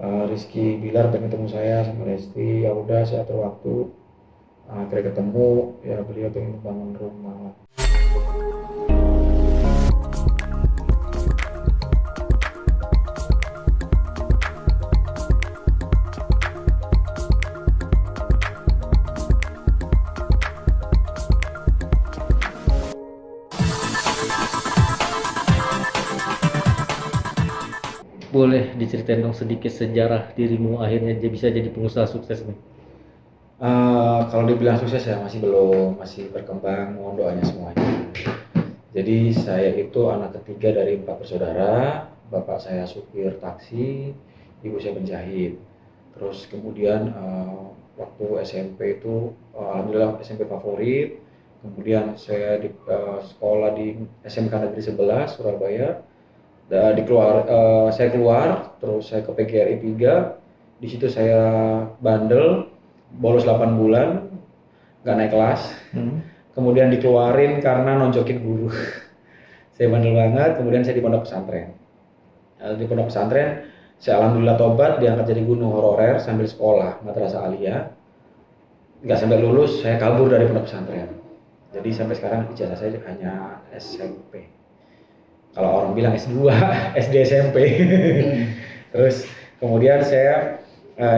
Rizky Bilar pengen ketemu saya sama Lesti, ya udah saya atur waktu. Akhirnya ketemu, ya beliau pengen bangun rumah. Boleh diceritain dong sedikit sejarah dirimu akhirnya bisa jadi pengusaha sukses nih? Kalau dibilang sukses ya masih belum, masih berkembang, mohon doanya semuanya. Jadi saya itu anak ketiga dari 4 bersaudara, bapak saya supir taksi, ibu saya penjahit. Terus kemudian waktu SMP itu alhamdulillah SMP favorit. Kemudian saya sekolah di SMK Negeri 11 Surabaya. Saya keluar, terus saya ke PGRI 3. Di situ saya bandel, bolos 8 bulan, nggak naik kelas. Kemudian dikeluarin karena nonjokin guru. Saya bandel banget, kemudian saya di pondok pesantren. Di pondok pesantren, saya alhamdulillah tobat, diangkat jadi guru honorer sambil sekolah, madrasah aliyah. Nggak sampai lulus, saya kabur dari pondok pesantren. Jadi sampai sekarang ijazah saya hanya SMP. Kalau orang bilang S2, SD SMP. Terus kemudian saya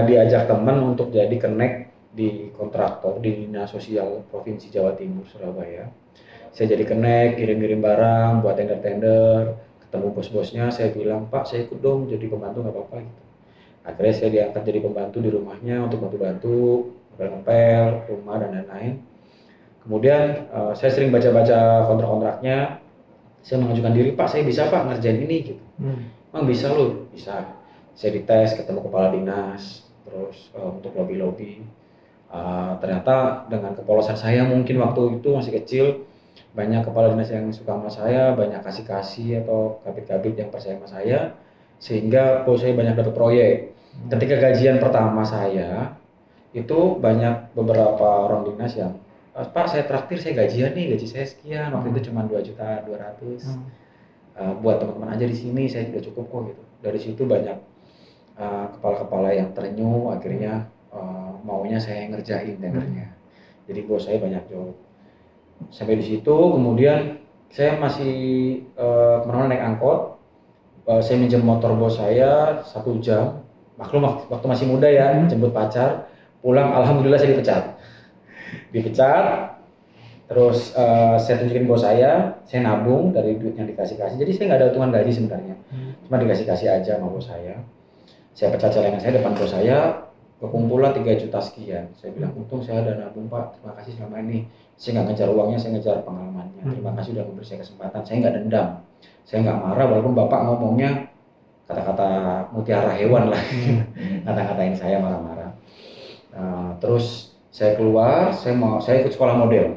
diajak teman untuk jadi kenek di kontraktor di Dinas Sosial Provinsi Jawa Timur Surabaya. Saya jadi kenek, kirim-kirim barang, buat tender-tender, ketemu bos-bosnya, saya bilang, Pak saya ikut dong jadi pembantu nggak apa-apa gitu. Akhirnya saya diangkat jadi pembantu di rumahnya untuk bantu-bantu, ngepel, rumah dan lain-lain. Kemudian saya sering baca-baca kontrak-kontraknya, saya mengajukan diri, Pak saya bisa Pak ngerjain ini gitu. Emang bisa loh, bisa. Saya dites, ketemu kepala dinas, terus untuk lobby-lobby. Ternyata dengan kepolosan saya mungkin waktu itu masih kecil, banyak kepala dinas yang suka sama saya, banyak kasih-kasih atau kabit-kabit yang percaya sama saya, sehingga saya banyak dapat proyek. Ketika gajian pertama saya, itu banyak beberapa orang dinas yang, Pak saya traktir, saya gajian nih, gaji saya sekian, waktu itu cuma 2.200.000. Buat teman-teman aja di sini, saya sudah cukup kok gitu. Dari situ banyak kepala-kepala yang terenyuh, akhirnya maunya saya yang ngerjain tendernya. Jadi bos saya banyak job. Sampai di situ, kemudian saya masih kemana-mana naik angkot. Saya minjem motor bos saya 1 jam. Maklum waktu masih muda ya, jemput pacar. Pulang, alhamdulillah saya dipecat. Terus saya tunjukin bos saya nabung dari duit yang dikasih-kasih. Jadi saya nggak ada hitungan gaji sebenarnya, cuma dikasih-kasih aja sama bos saya. Saya pecat celengan saya depan bos saya, kekumpulan 3 juta sekian. Saya bilang, untung saya ada nabung Pak, terima kasih selama ini. Saya nggak ngejar uangnya, saya ngejar pengalamannya. Terima kasih sudah memberi saya kesempatan, saya nggak dendam. Saya nggak marah, walaupun Bapak ngomongnya kata-kata mutiara hewan lah, kata-katain saya marah-marah. Terus saya keluar, saya ikut sekolah model.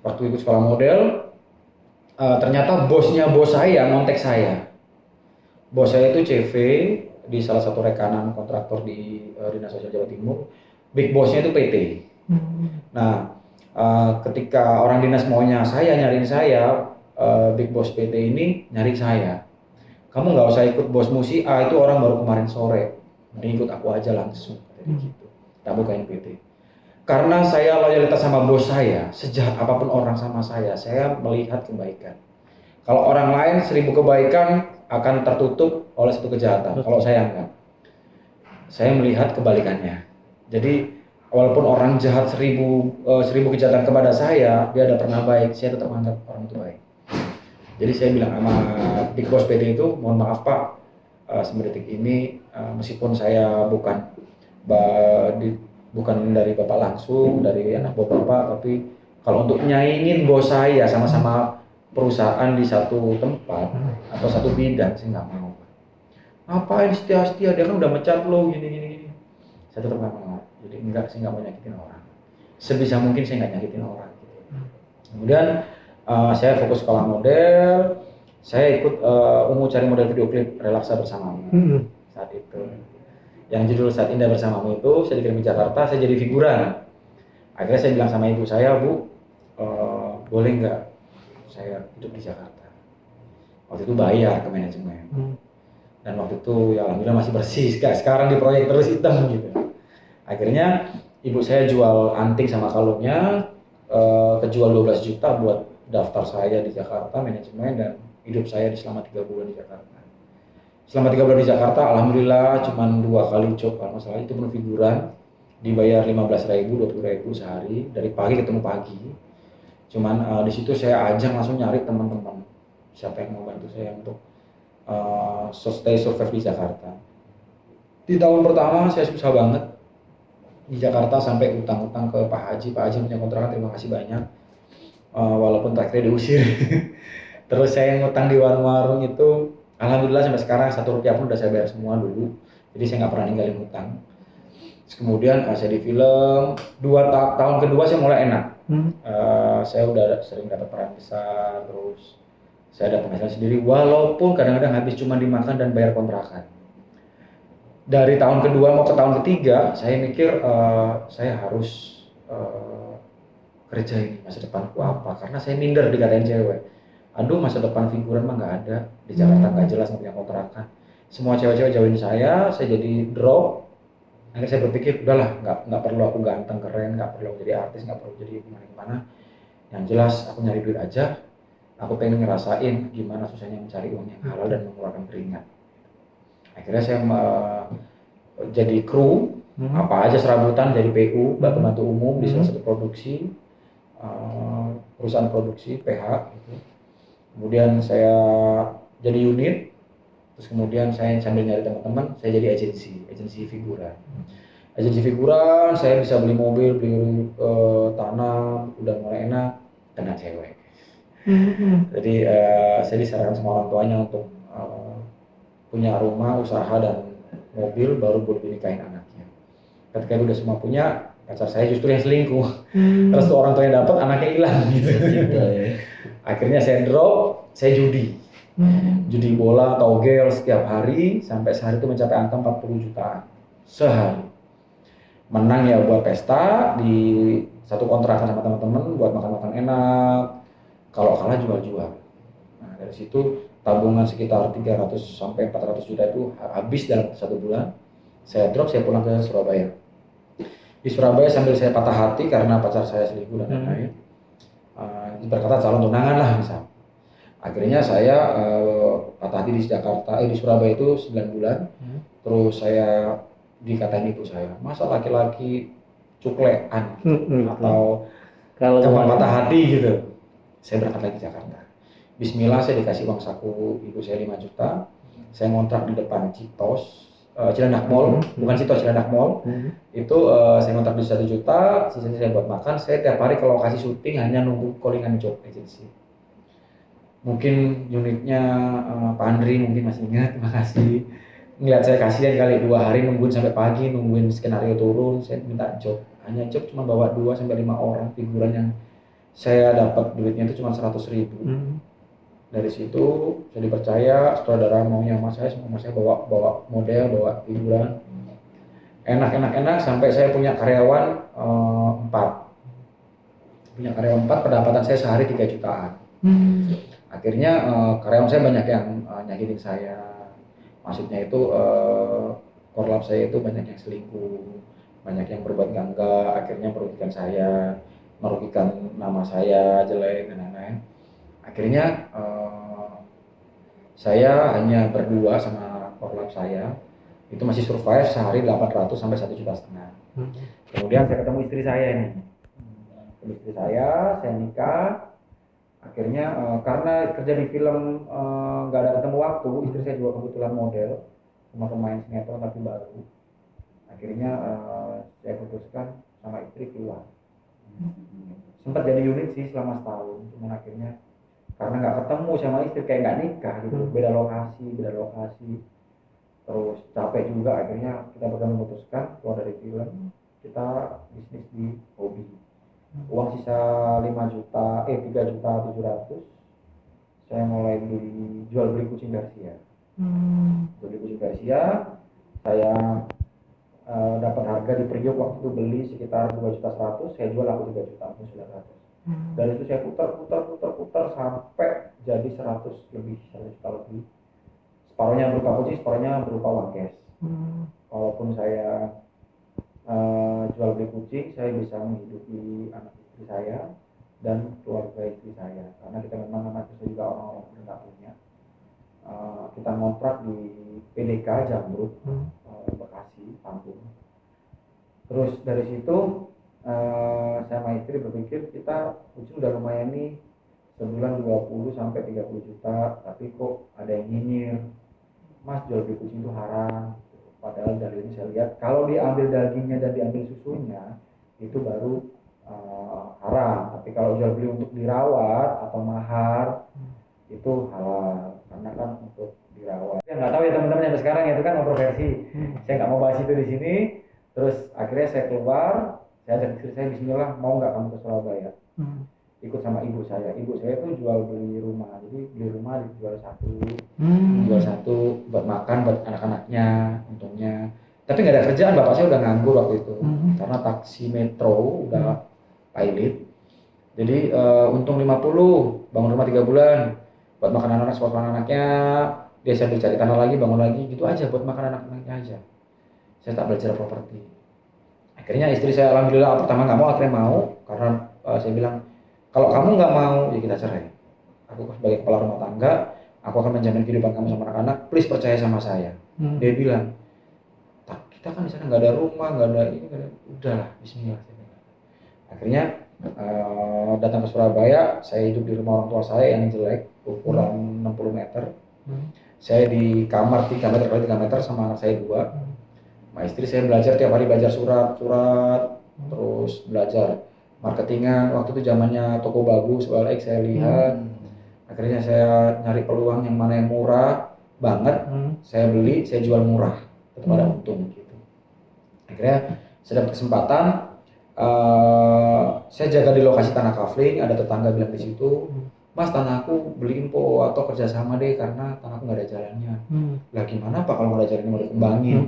Waktu ikut sekolah model, ternyata bosnya bos saya ngontek saya. Bos saya itu CV di salah satu rekanan kontraktor di Dinas Sosial Jawa Timur. Big bosnya itu PT. Nah, ketika orang dinas maunya saya, nyariin saya, big boss PT ini nyari saya. Kamu nggak usah ikut bosmu si A, itu orang baru kemarin sore. Mending ikut aku aja langsung. Gitu. Tak bukain PT. Karena saya loyalitas sama bos saya, sejahat apapun orang sama saya melihat kebaikan. Kalau orang lain 1000 kebaikan akan tertutup oleh 1 kejahatan. Kalau saya enggak. Saya melihat kebalikannya. Jadi walaupun orang jahat 1000 kejahatan kepada saya, dia ada pernah baik, saya tetap menganggap orang itu baik. Jadi saya bilang sama Big Boss PT itu, mohon maaf Pak, sampai detik ini meskipun saya bukan dari Bapak langsung, dari anak Bapak, tapi kalau untuk nyaingin bos saya sama-sama perusahaan di satu tempat atau satu bidang, saya nggak mau. Ngapain setia-setia, dia kan udah mecat lo gini. Saya tetap nggak mau. Jadi saya nggak mau nyakitin orang. Sebisa mungkin saya nggak nyakitin orang. Kemudian saya fokus sekolah model. Saya ikut Ungu cari model video klip Relaksa Bersamamu saat itu. Yang judul Saat Indah Bersamamu itu saya dikirim ke Jakarta, saya jadi figuran. Akhirnya saya bilang sama ibu saya, Bu, boleh nggak saya hidup di Jakarta? Waktu itu bayar ke manajemen. dan waktu itu ya alhamdulillah masih bersih. Sekarang di proyek terus hitam gitu. Akhirnya ibu saya jual anting sama kalungnya, kejual 12 juta buat daftar saya di Jakarta manajemen dan hidup saya selama 3 bulan di Jakarta. Selama 3 bulan di Jakarta, alhamdulillah cuman 2 kali job kalau masalah itu pun figuran, dibayar 15.000, 20.000 sehari dari pagi ketemu pagi. Cuman di situ saya ajang langsung nyari teman-teman siapa yang mau bantu saya untuk stay survive di Jakarta. Di tahun pertama saya susah banget di Jakarta sampai utang-utang ke Pak Haji. Pak Haji punya kontrakan, terima kasih banyak. Walaupun terakhir diusir. Terus saya ngutang di warung-warung itu, alhamdulillah sampai sekarang 1 rupiah pun udah saya bayar semua dulu. Jadi saya nggak pernah ninggalin hutang. Terus kemudian saya di film, tahun kedua saya mulai enak. Saya udah sering dapat peran besar, terus saya ada penghasilan sendiri. Walaupun kadang-kadang habis cuma dimakan dan bayar kontrakan. Dari tahun kedua mau ke tahun ketiga, saya mikir saya harus kerja ini, masa depanku apa? Karena saya minder dikatain cewek. Aduh, masa depan figuran mah nggak ada di Jakarta, nggak jelas, nggak punya kontrakan. Semua cewek-cewek jauhin saya jadi drop. Akhirnya saya berpikir udahlah, nggak perlu aku ganteng keren, nggak perlu jadi artis, nggak perlu jadi gimana-gimana. Yang jelas aku nyari duit aja. Aku pengen ngerasain gimana susahnya mencari uang yang halal dan mengeluarkan keringat. Akhirnya saya jadi kru, apa aja serabutan, jadi PU, bantu umum di salah satu produksi, perusahaan produksi PH gitu. Kemudian saya jadi unit, terus kemudian saya sambil nyari teman-teman, saya jadi agensi figuran. Agensi figuran, saya bisa beli mobil, beli tanah, udah mulai enak, kena cewek. Jadi saya disarankan sama orang tuanya untuk punya rumah, usaha dan mobil baru boleh dinikahin anaknya. Ketika udah semua punya, pacar saya justru yang selingkuh. Terus orang tuanya dapat, anaknya hilang gitu. Akhirnya saya drop, saya judi. Judi bola, togel setiap hari, sampai sehari itu mencapai angka 40 jutaan sehari. Menang ya buat pesta, di satu kontrakan sama teman-teman buat makan-makan enak. Kalau kalah jual-jual. Nah, dari situ tabungan sekitar 300 sampai 400 juta itu habis dalam 1 bulan. Saya drop, saya pulang ke Surabaya. Di Surabaya sambil saya patah hati karena pacar saya selingkuh dan lain-lain. Berkata calon tunangan lah misal. Akhirnya saya patah hati di Jakarta, di Surabaya itu 9 bulan. Terus saya dikatain ibu saya, masa laki-laki cuklean atau gampang patah hati gitu. Saya berangkat lagi ke Jakarta. Bismillah, saya dikasih uang saku ibu saya 5 juta. Saya ngontrak di depan Citos, Cilandak Mall, bukan Citos, Cilandak Mall. Itu saya ngontrak di 1 juta, sisanya saya buat makan. Saya tiap hari ke lokasi syuting hanya nunggu callingan job agency. Mungkin unitnya Pak Andri mungkin masih ingat, terima kasih. Ngeliat saya kasihan kali 2 hari nungguin sampai pagi, nungguin skenario turun, saya minta job. Hanya job cuma bawa 2 sampai 5 orang figuran yang saya dapat duitnya itu cuma 100.000. Dari situ saya dipercaya, sutradara maunya sama saya, semua saya bawa model, bawa figuran. Enak sampai saya punya karyawan 4. Punya karyawan 4, pendapatan saya sehari 3 jutaan. Akhirnya karyawan saya banyak yang nyakitin saya. Maksudnya itu korlap saya itu banyak yang selingkuh, banyak yang berbuat enggak, akhirnya merugikan saya, merugikan nama saya jelek dan lain-lain. Akhirnya saya hanya berdua sama korlap saya, itu masih survive sehari 800 sampai 1,5 juta. Kemudian saya ketemu istri saya ini, istri saya nikah. Akhirnya karena kerja di film nggak ada ketemu waktu, istri saya juga kebetulan model sama pemain sinetron tapi baru. Akhirnya saya putuskan sama istri keluar. Sempat jadi unit sih selama setahun, cuman akhirnya karena nggak ketemu sama istri, kayak nggak nikah gitu, beda lokasi. Terus capek juga, akhirnya kita berdua memutuskan keluar dari film, kita bisnis di hobi. Uang sisa 3 juta 700, saya mulai jual beli kucing Garcia. Jual beli kucing Garcia, saya dapat harga di Priok waktu itu beli sekitar 2.100.000, saya jual aku 3.900.000. Dari itu saya putar sampai jadi 100 juta lebih. separuhnya berupa kucing, separuhnya berupa uang cash. Walaupun saya jual beli kucing, saya bisa menghidupi anak istri saya dan keluarga istri saya, karena kita memang anak istri juga orang-orang yang nggak punya. Kita ngontrak di PDK Jamrut, Bekasi, Lampung. Terus dari situ saya sama istri berpikir kita kucing udah lumayan nih, sebulan 20 sampai 30 juta, tapi kok ada yang nyinyir, Mas jual beli kucing itu haram. Padahal dari ini saya lihat kalau diambil dagingnya dan diambil susunya itu baru haram. Tapi kalau jual beli untuk dirawat atau mahar itu halal, karena kan untuk dirawat. Ya nggak tahu ya teman-teman yang sekarang itu kan kontroversi. Saya nggak mau bahas itu di sini. Terus akhirnya saya keluar, saya ajak istri saya, Bismillah, mau nggak kamu ke Surabaya? Ikut sama ibu saya. Ibu saya itu jual beli rumah, jadi beli rumah dijual satu buat makan buat anak-anaknya untungnya. Tapi nggak ada kerjaan, bapak saya udah nganggur waktu itu karena taksi metro udah pilot. Jadi untung 50, bangun rumah 3 bulan buat makan anak-anak, sekolah anak-anaknya, dia sambil cari tanah lagi, bangun lagi, gitu aja buat makan anak-anaknya aja. Saya tak belajar properti. Akhirnya istri saya alhamdulillah pertama nggak mau, akhirnya mau, karena saya bilang kalau kamu nggak mau ya kita cerai. Aku sebagai kepala rumah tangga, aku akan menjamin kehidupan kamu sama anak-anak, please percaya sama saya. Dia bilang, kita kan di sana nggak ada rumah, nggak ada ini, nggak ada, udahlah, Bismillah. Akhirnya datang ke Surabaya, saya hidup di rumah orang tua saya yang jelek, ukuran 60 meter. Saya di kamar 3 meter kali 3 meter sama anak saya 2. Sama istri saya belajar tiap hari, belajar surat, terus belajar marketingan. Waktu itu zamannya toko bagus, OLX saya lihat. Akhirnya saya nyari peluang yang mana yang murah banget, saya beli, saya jual murah, tetap ada untung gitu. Akhirnya saya dapat kesempatan, saya jaga di lokasi tanah kafling, ada tetangga bilang di situ, Mas tanahku beliin po atau kerjasama deh karena tanahku nggak ada jalannya. Lah gimana Pak kalau nggak ada jalannya mau dikembangin?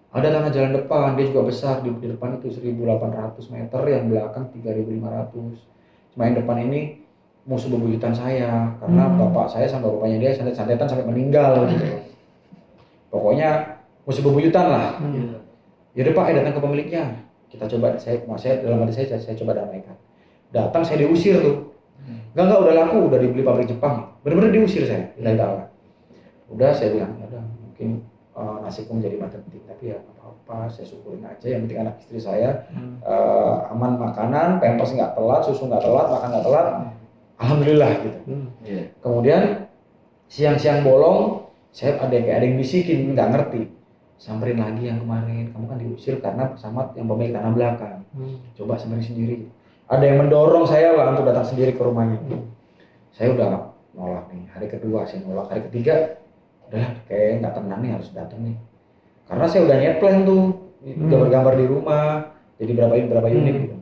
Ada tanah jalan depan, dia juga besar, di depan itu 1.800 meter, yang belakang 3.500. Cuma yang depan ini musuh bebuyutan saya, karena bapak saya sama bapaknya dia santet-santetan sampai meninggal gitu. Pokoknya musuh bebuyutan lah. Yaudah Pak, datang ke pemiliknya. Kita coba, saya dalam hati saya coba damaikan. Datang, saya diusir tuh. Enggak, udah laku, udah dibeli pabrik Jepang. Bener-bener diusir saya, lillahi ta'ala. Udah, saya bilang, udah mungkin nasibku menjadi mata penting, tapi ya apa-apa, saya syukurin aja. Yang penting anak istri saya aman makanan, pampers nggak telat, susu nggak telat, makan nggak telat, alhamdulillah gitu. Kemudian siang-siang bolong, saya ada yang bisikin, nggak ngerti, samperin lagi yang kemarin, kamu kan diusir karena bersama yang pemilik tanah belakang, coba samperin sendiri. Ada yang mendorong saya lah untuk datang sendiri ke rumahnya. Saya udah nolak nih, hari kedua saya nolak, hari ketiga udahlah kayak nggak tenang nih, harus datang nih, karena saya udah niat plan tuh, gambar-gambar di rumah, jadi berapa unit gitu.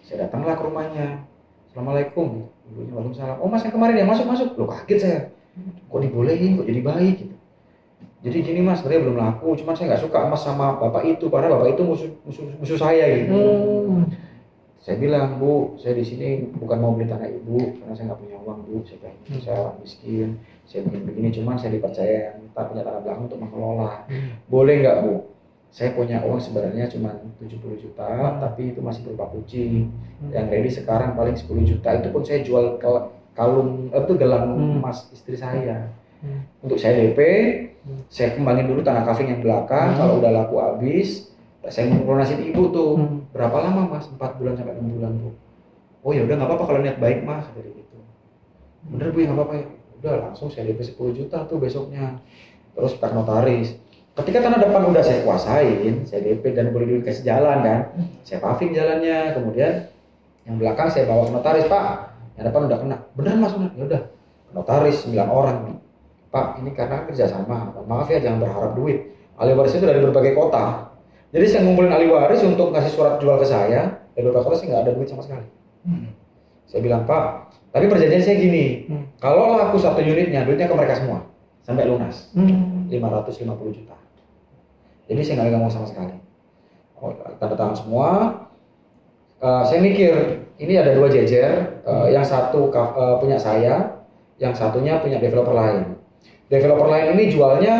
Saya datanglah ke rumahnya, Assalamualaikum, ibunya waalaikumsalam, oh Mas yang kemarin ya, masuk, loh kaget saya, kok dibolehin, kok jadi baik gitu. Jadi gini Mas, sebenarnya belum laku, cuman saya nggak suka Mas sama bapak itu, karena bapak itu musuh saya gitu. Saya bilang, Bu, saya di sini bukan mau beli tanah Ibu, karena saya nggak punya uang Bu, saya orang miskin, saya begini, cuman saya dipercaya yang punya tanah belakang untuk mengelola. Boleh nggak Bu? Saya punya uang sebenarnya cuma 70 juta, tapi itu masih berupa kucing. Yang ready sekarang paling 10 juta, itu pun saya jual kalung, itu gelang emas istri saya. Untuk saya DP, saya kembangin dulu tanah kafling yang belakang, kalau udah laku habis, saya lunasin ibu tuh. Berapa lama Mas? 4 bulan sampai 6 bulan Bu. Oh ya udah nggak apa-apa kalau niat baik Mas, dari gitu. Bener Bu ya nggak apa-apa ya. Udah langsung saya DP 10 juta tuh besoknya. Terus tak notaris. Ketika tanah depan udah saya kuasain, saya DP dan boleh dikasih jalan kan, saya paving jalannya. Kemudian yang belakang saya bawa ke notaris, Pak. Yang depan udah kena. Bener Mas, bener. Ya udah. Notaris 9 orang. Pak, ini karena kerjasama. Maaf ya, jangan berharap duit. Ahli waris itu dari berbagai kota. Jadi saya ngumpulin ahli waris untuk ngasih surat jual ke saya, dari beberapa kota sih nggak ada duit sama sekali. Saya bilang, Pak, tapi perjanjian saya gini, kalau laku 1 unitnya, duitnya ke mereka semua, sampai lunas, 550 juta. Jadi saya nggak ngomong sama sekali. Tanda tangan semua. Saya mikir, ini ada 2 jejer, yang satu punya saya, yang satunya punya developer lain. Developer lain ini jualnya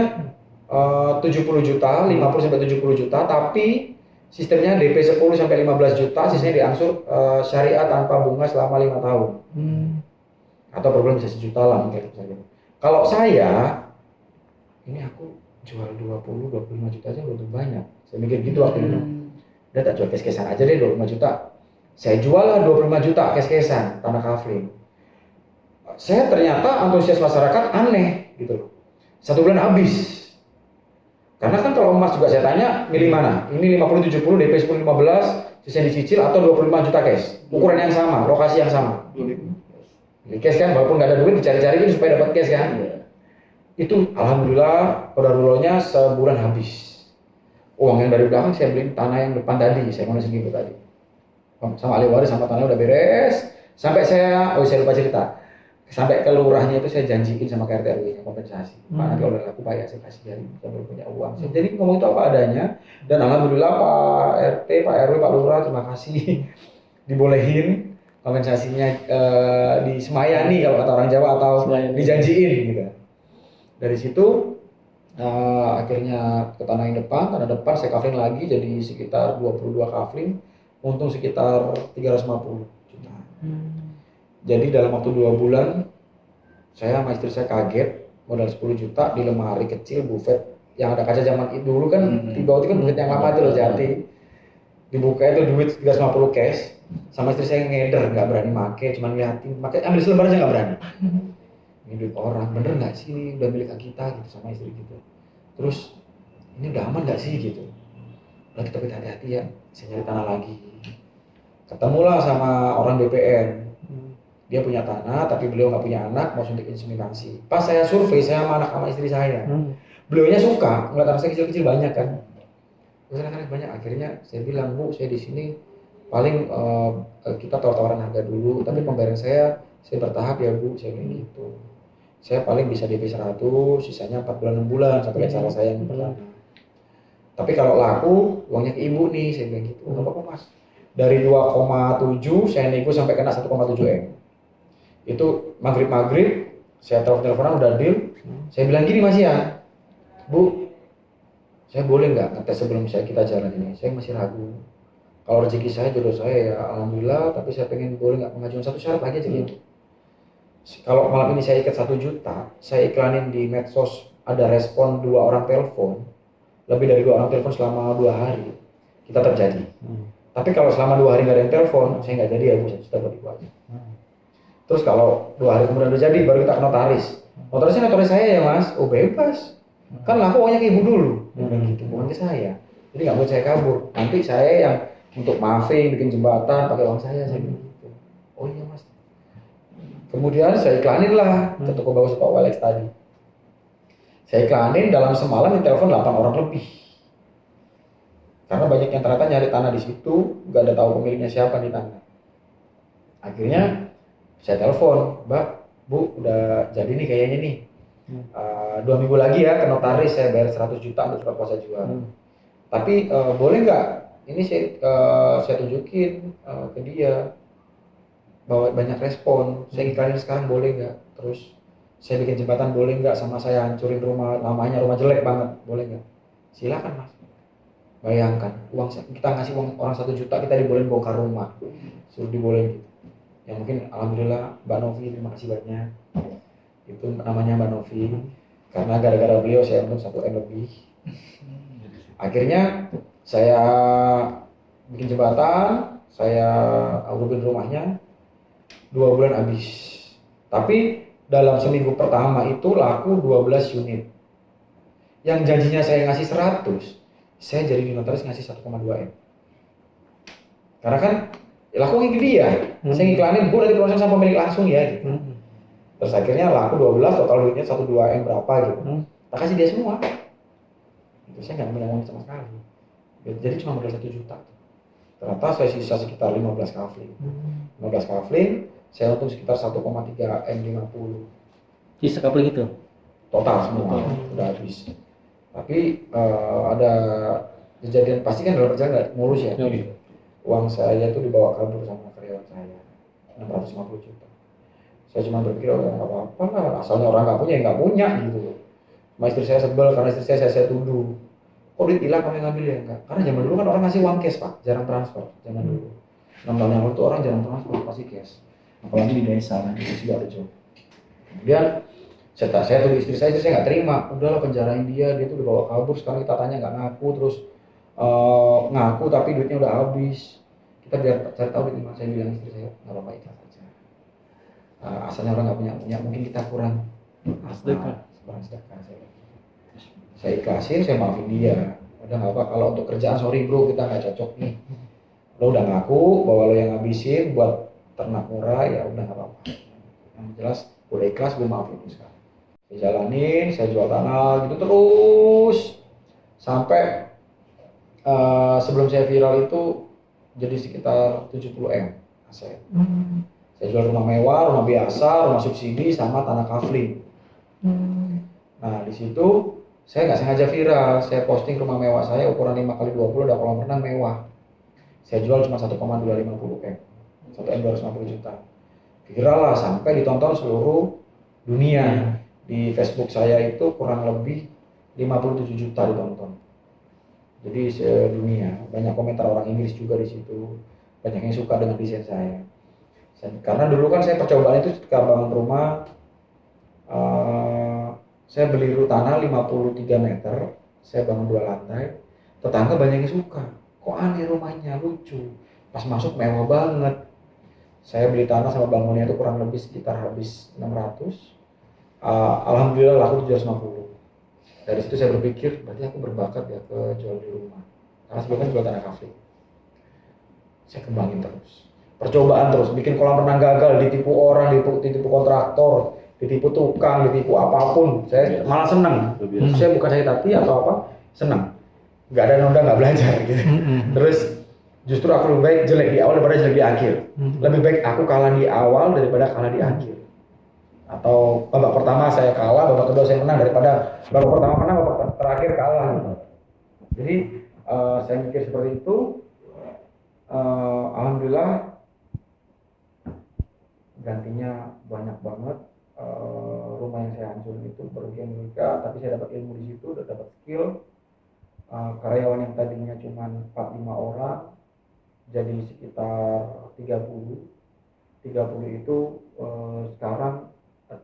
70 juta, 50 sampai 70 juta, tapi sistemnya DP 10 sampai 15 juta, sisanya diangsur syariah tanpa bunga selama 5 tahun. Atau per bulan bisa 1 juta lah mungkin. Kalau saya, ini aku jual 20-25 juta aja belum banyak. Saya mikir gitu waktu itu. Udah tak jual kes-kesan aja deh 25 juta. Saya jual lah 25 juta kes-kesan tanah kafling. Saya ternyata antusias masyarakat aneh gitu loh. 1 bulan habis. Karena kan kalau emas juga saya tanya, milih mana? Ini 50-70, DP 10-15, sisa dicicil atau 25 juta cash? Ukuran yang sama, lokasi yang sama. Milih cash kan, walaupun nggak ada duit dicari-cari kan supaya dapat cash kan? Itu alhamdulillah kodarullahnya sebulan habis. Uang yang dari belakang saya beli tanah yang depan tadi, saya mau segitu tadi. Sama ahli waris sama tanah udah beres. Sampai saya lupa cerita. Sampai ke lurahnya itu saya janjiin sama KRT RW-nya kompensasi. Pak nanti kalau udah laku Pak ya saya kasih jadi saya baru punya uang. Jadi ngomong itu apa adanya dan alhamdulillah Pak RT, Pak RW, Pak Lurah terima kasih dibolehin kompensasinya disemayani kalau kata orang Jawa atau dijanjiin gitu. Dari situ akhirnya ke tanah yang depan, tanah depan saya kafling lagi jadi sekitar 22 kafling, untung sekitar 350 juta. Jadi dalam waktu 2 bulan, saya sama istri saya kaget, modal 10 juta di lemari kecil buffet yang ada kaca zaman dulu kan, di bawah itu kan buffet yang lama itu loh Jati. Dibuka itu duit 350 cash, sama istri saya ngeder, nggak berani make, cuma liatin, makanya ambil selembar aja nggak berani. Ini duit orang, bener nggak sih ini udah milik kita gitu sama istri gitu. Terus ini udah aman nggak sih gitu. Udah kita hati-hati ya, saya nyari tanah lagi. Ketemulah sama orang BPN. Dia punya tanah, tapi beliau nggak punya anak, mau suntik inseminasi. Pas saya survei, saya sama anak sama istri saya. Beliaunya suka, ngeliat anak saya kecil-kecil banyak kan. Terus anak-anak banyak, akhirnya saya bilang, Bu, saya di sini paling kita tawar-tawaran harga dulu, tapi pembayaran saya bertahap ya Bu, saya bilang gitu. Saya paling bisa DP 100, sisanya 4 bulan 6 bulan, sampai cara saya yang pertama. Tapi kalau laku, uangnya ke Ibu nih, saya bilang gitu. Nggak apa-apa Mas. Dari 2,7, saya nego sampai kena 1,7 M. Itu maghrib saya teleponan udah deal. Saya bilang gini Mas ya, Bu, saya boleh nggak ngetes sebelum kita jalan ini? Saya masih ragu. Kalau rezeki saya, jodoh saya ya alhamdulillah, tapi saya pengen boleh nggak pengajuan satu syarat lagi aja gitu. Kalau malam ini saya ikat 1 juta, saya iklanin di medsos, ada respon 2 orang telepon, lebih dari 2 orang telepon selama 2 hari, kita terjadi. Tapi kalau selama 2 hari nggak ada yang telepon, saya nggak jadi ya Bu, saya sudah buat Ibu aja. Terus kalau 2 hari kemudian udah jadi, baru kita ke notaris. Notarisnya notaris saya ya Mas, oh bebas. Kan laku uangnya ke Ibu dulu, gitu, bukan ke saya. Jadi nggak boleh saya kabur. Nanti saya yang untuk maafin, bikin jembatan, pakai uang saya gitu. Oh iya Mas. Kemudian saya iklanin lah ke toko bagus Pak Walex tadi. Saya iklanin dalam semalam di telepon 8 orang lebih. Karena banyak yang ternyata nyari tanah di situ, nggak ada tahu pemiliknya siapa di tanah. Akhirnya saya telepon, Mbak, Bu, udah jadi nih kayaknya nih. 2 minggu lagi ya ke notaris saya bayar 100 juta untuk surat kuasa jual. Tapi boleh nggak? Ini saya tunjukin ke dia bahwa banyak respon. Saya iklanin sekarang boleh nggak? Terus saya bikin jembatan boleh nggak? Sama saya hancurin rumah, namanya rumah jelek banget, boleh nggak? Silakan Mas. Bayangkan, kita ngasih uang orang 1 juta, kita dibolehin bongkar rumah, suruh dibolehin gitu. Ya mungkin alhamdulillah Mbak Novi, terima kasih banyak. Itu namanya Mbak Novi. Karena gara-gara beliau saya untung 1 M lebih. Akhirnya saya bikin jembatan, saya urubin rumahnya, 2 bulan habis. Tapi dalam seminggu pertama itu laku 12 unit. Yang janjinya saya ngasih 100, saya jadi di notaris ngasih 1,2 M. Karena kan laku ke dia, saya ngiklanin, Bu nanti proses sama pemilik langsung ya gitu. Terus akhirnya laku 12, total duitnya 1,2 M berapa gitu. Tak kasih dia semua. Itu saya nggak ngomong sama sekali. Jadi cuma modal 1 juta. Ternyata saya sisa sekitar 15 kafling. 15 kafling, saya untung sekitar 1,3 M 50. Sisa kafling itu? Total semua, udah habis. Tapi ada kejadian, pasti kan dalam perjalanan nggak mulus ya. Uang saya itu dibawa kabur sama karyawan saya, 650 juta. Saya cuma berpikir, oh nggak apa-apa lah, asalnya orang nggak punya, ya nggak punya gitu loh. sama istri saya sebel karena istri saya tuduh, kok duit hilang kamu yang ngambil ya? Enggak, karena zaman dulu kan orang ngasih uang cash pak, jarang transfer zaman dulu. 6 tahun yang lalu tuh orang jarang transfer, pasti cash, apalagi di desa kan, di Sidoarjo. Kemudian saya tuduh istri saya nggak terima, udahlah penjarain dia tuh udah bawa kabur, sekarang kita tanya nggak ngaku, terus ngaku tapi duitnya udah habis, kita biar cari tahu duit mana. Saya bilang istri saya nggak apa-apa, ikhlas aja. Asalnya orang nggak punya, mungkin kita kurang Sedekah. kurang sedekah. Saya ikhlasin, saya maafin dia, udah nggak apa, kalau untuk kerjaan sorry bro, kita nggak cocok nih, lo udah ngaku bahwa lo yang ngabisin buat ternak murah, ya udah nggak apa-apa, yang jelas udah ikhlas, gue maafin sekarang. Saya jalanin, saya jual tanah gitu terus sampai sebelum saya viral itu jadi sekitar 70 M aset. Saya jual rumah mewah, rumah biasa, rumah subsidi, sama tanah kafling. Nah di situ saya nggak sengaja viral, saya posting rumah mewah saya ukuran 5x20, ada kolam renang mewah. Saya jual cuma 1,250 M, 1 M 250 juta. Viral lah sampai ditonton seluruh dunia. Di Facebook saya itu kurang lebih 57 juta ditonton. Jadi sedunia, banyak komentar orang Inggris juga di situ, banyak yang suka dengan desain saya. Karena dulu kan saya percobaan itu ketika bangun rumah, saya beli tanah 53 meter, saya bangun 2 lantai, tetangga banyak yang suka, kok aneh rumahnya, lucu, pas masuk mewah banget. Saya beli tanah sama bangunnya itu kurang lebih sekitar habis 600, alhamdulillah laku 750. Dari situ saya berpikir, berarti aku berbakat ya ke jual di rumah, karena sebelumnya jual tanah kafe. Saya kembangin terus, percobaan terus, bikin kolam renang gagal, ditipu orang, ditipu kontraktor, ditipu tukang, ditipu apapun, saya malah senang. Saya bukan sakit hati atau apa, senang. Nggak ada noda, nggak belajar gitu. Terus justru aku lebih baik jelek di awal daripada jelek di akhir. Lebih baik aku kalah di awal daripada kalah di akhir. Atau babak pertama saya kalah, babak kedua saya menang, daripada babak pertama menang, babak terakhir kalah. Jadi saya mikir seperti itu. Alhamdulillah gantinya banyak banget. Rumah yang saya hancurin itu kerugian mereka, tapi saya dapat ilmu di situ, udah dapat skill. Karyawan yang tadinya cuma 4-5 orang jadi sekitar 30 itu sekarang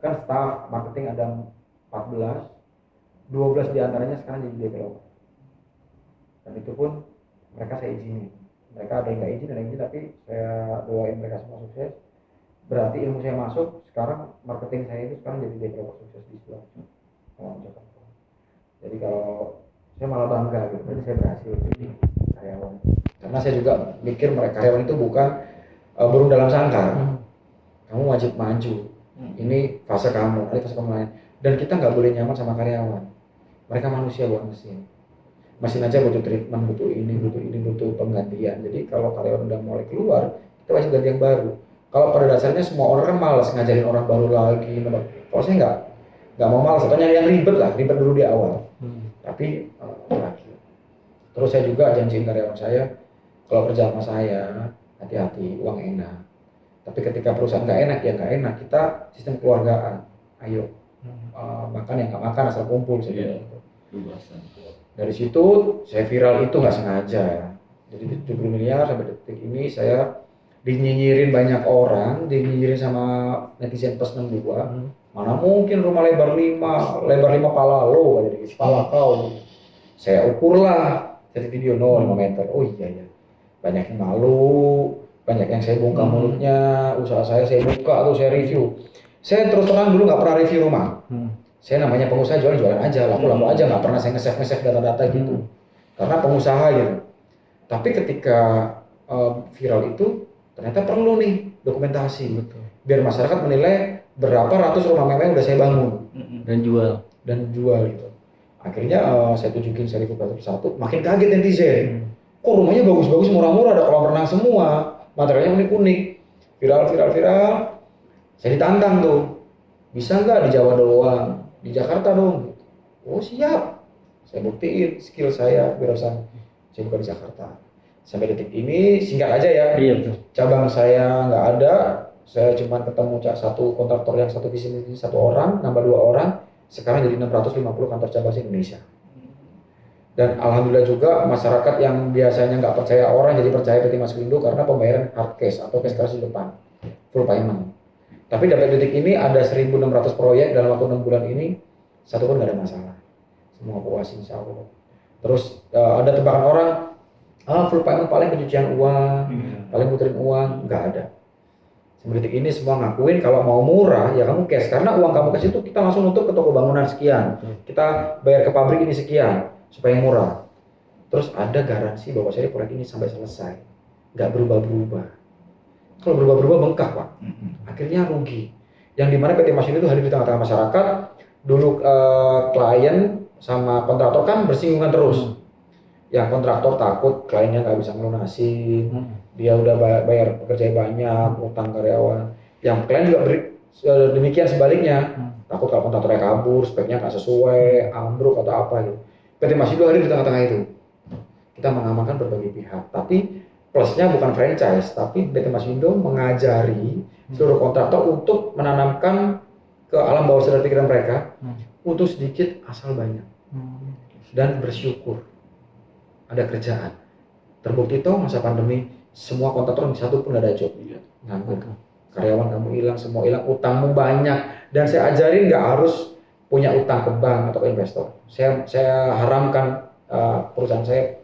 kan staff marketing ada 14, 12 diantaranya sekarang jadi developer, dan itu pun mereka saya izinin. Mereka ada yang nggak izin, ada yang izin, tapi saya doain mereka semua sukses. Berarti ilmu saya masuk, sekarang marketing saya itu sekarang jadi developer sukses di Sidoarjo, Jakarta. Jadi kalau saya malah bangga gitu, berarti saya berhasil jadi karyawan. Karena saya juga mikir mereka karyawan itu bukan burung dalam sangkar. Kamu wajib maju. Ini fase kamu, ini fase kamu lain. Dan kita nggak boleh nyaman sama karyawan. Mereka manusia, bukan mesin. Mesin aja butuh treatment, butuh ini, butuh penggantian. Jadi kalau karyawan udah mulai keluar, kita wajib ganti yang baru. Kalau pada dasarnya semua orang kan malas ngajarin orang baru lagi. Kalau saya nggak mau malas, atau nyari yang ribet dulu di awal. Tapi terakhir. Terus saya juga janjiin karyawan saya, kalau kerja sama saya hati-hati, uang enak. Tapi ketika perusahaan nggak enak, ya nggak enak. Kita sistem keluargaan. Ayo makan yang nggak makan asal kumpul. Dari situ saya viral itu nggak sengaja. Jadi 70 miliar sampai detik ini saya dinyinyirin banyak orang, dinyinyirin sama netizen plus 62. Mana mungkin rumah lebar 5 pala lo, jadi pala kau. Saya ukurlah dari video 5 meter. Oh iya. Banyak yang malu, banyak yang saya bongkar mulutnya, usaha saya buka atau saya review. Saya terus terang dulu nggak pernah review rumah. Saya namanya pengusaha, jualan aja, laku aja, nggak pernah saya nge-save data-data gitu. Karena pengusaha gitu. Tapi ketika viral itu ternyata perlu nih dokumentasi. Betul. Biar masyarakat menilai berapa ratus rumah mewah yang udah saya bangun dan jual gitu. Akhirnya saya tunjukin seri satu, makin kaget netizen. Kok rumahnya bagus-bagus, murah-murah, ada kolam renang semua, materialnya unik-unik, viral. Saya ditantang tuh, bisa nggak di Jawa doang, di Jakarta dong. Oh siap, saya buktiin skill saya berusaha. Saya buka di Jakarta. Sampai detik ini singkat aja ya. Iya. Cabang saya nggak ada, saya cuma ketemu satu kontraktor yang satu visi misi 1 orang, nambah 2 orang, sekarang jadi 650 kantor cabang se-Indonesia. Dan alhamdulillah juga masyarakat yang biasanya nggak percaya orang jadi percaya PT Masivindo karena pembayaran hard cash atau cash di depan, full payment. Tapi sampai detik ini ada 1.600 proyek dalam waktu 6 bulan ini, satu pun nggak ada masalah. Semua puas insya Allah. Terus ada tebakan orang, full payment paling pencucian uang, paling puterin uang, nggak ada. Sampai detik ini semua ngakuin kalau mau murah ya kamu cash, karena uang kamu cash itu kita langsung nutup ke toko bangunan sekian, kita bayar ke pabrik ini sekian supaya murah. Terus ada garansi bahwa saya proyek ini sampai selesai, nggak berubah-berubah. Kalau berubah-berubah bengkak Pak, akhirnya rugi. Yang dimana PT Masivindo itu hadir di tengah-tengah masyarakat. Dulu klien sama kontraktor kan bersinggungan terus. Yang kontraktor takut kliennya nggak bisa melunasi, dia udah bayar pekerja banyak, utang karyawan. Yang klien juga demikian sebaliknya, takut kalau kontraktornya kabur, speknya nggak sesuai, ambruk atau apa gitu. PT Masivindo hadir di tengah-tengah itu. Kita mengamankan berbagai pihak, tapi plusnya bukan franchise, tapi PT Masivindo mengajari seluruh kontraktor untuk menanamkan ke alam bawah sadar pikiran mereka untuk sedikit asal banyak dan bersyukur ada kerjaan. Terbukti toh masa pandemi semua kontraktor satu pun ada job, nganggur, karyawan kamu hilang, semua hilang, utangmu banyak, dan saya ajarin nggak harus punya utang ke bank atau ke investor. Saya haramkan perusahaan saya